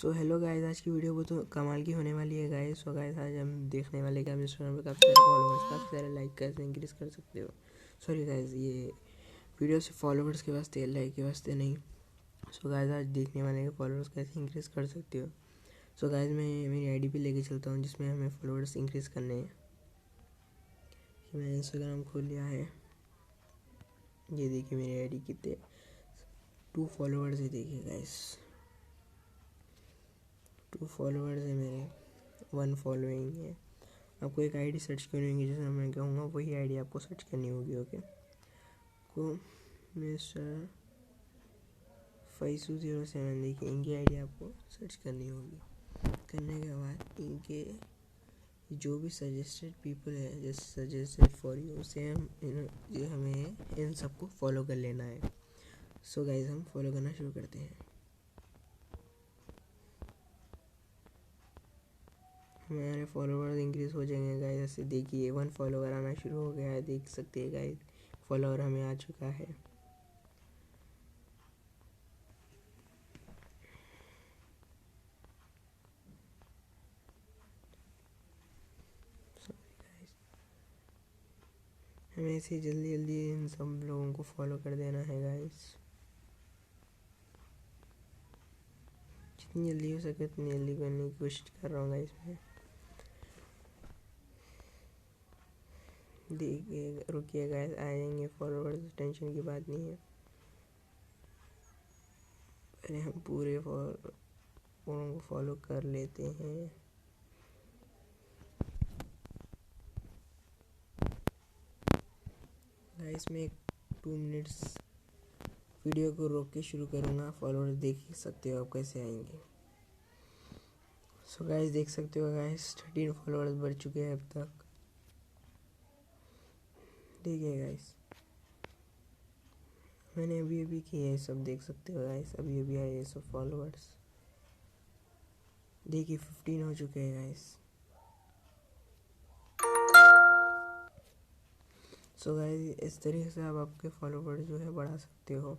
So hello guys, आज की video बहुत तो कमाल की होने वाली है गाइस। सो गाइस आज हम देखने वाले कि आप इंस्टाग्राम पे काफ़ी सारे फॉलोअर्स, काफ़ी सारे लाइक कैसे इंक्रीज कर सकते हो। सॉरी गाइस, ये वीडियो सिर्फ फॉलोअर्स के वास्ते, लाइक के वास्ते नहीं। सो गाइस आज देखने वाले के फॉलोअर्स कैसे इंक्रीज कर सकते हो। सो गाइस मैं मेरी आईडी पे लेके चलता हूँ जिसमें हमें फॉलोअर्स इंक्रीज करने हैं। मैंने इंस्टाग्राम खोल लिया है। ये देखिए मेरी आईडी कितने 2 फॉलोअर्स है। देखिए गाइस 2 फॉलोअर्स है मेरे, 1 फॉलोइंग है। आपको एक आईडी सर्च करनी होगी, जैसे मैं कहूँगा वही आईडी आपको सर्च करनी होगी। ओके, को मिस्टर 5207 देखिए इनकी आईडी आपको सर्च करनी होगी। करने के बाद इनके जो भी सजेस्टेड पीपल है, जैसे सजेस्टेड फॉर यू, उसे हमें इन सबको फॉलो कर लेना है। सो गाइज हम फॉलो करना शुरू करते हैं। हमारे फॉलोअर्स इंक्रीज हो जाएंगे गाइस। ऐसे देखिए 1 फॉलोअर आना शुरू हो गया है, देख सकते हैं गाइस फॉलोअर हमें आ चुका है। हमें इसे जल्दी जल्दी इन सब लोगों को फॉलो कर देना है गाइस। जितनी जल्दी हो सके उतनी जल्दी करने की कोशिश कर रहा हूँ गाइस मैं। देखिए रुकिए गाइस, आ जाएंगे फॉलोअर्स, टेंशन की बात नहीं है। पहले हम पूरे को फॉलो कर लेते हैं। गाइस मैं 2 मिनट्स वीडियो को रोक के शुरू करूँगा। फॉलोअर्स देख सकते हो आप कैसे आएंगे। सो गाइस देख सकते हो गाइस 13 फॉलोअर्स बढ़ चुके हैं अब तक। देखिए गाइस मैंने अभी किए हैं, सब देख सकते हो गाइस। अभी आए ये सब फॉलोअर्स। देखिए 15 हो चुके हैं गाइस। सो गाइस इस तरीके से आप आपके फॉलोअर्स जो है बढ़ा सकते हो।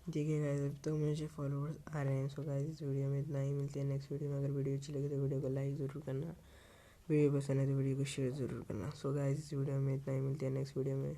देखिए गाइस अब तो मुझे फॉलोअर्स आ रहे हैं। सो गाइस इस वीडियो में इतना ही, मिलते हैं नेक्स्ट वीडियो में। अगर वीडियो अच्छी लगी तो वीडियो को लाइक ज़रूर करना, वीडियो पसंद है तो वीडियो को शेयर ज़रूर करना। सो गाइस इस वीडियो में इतना ही, मिलते हैं नेक्स्ट वीडियो में।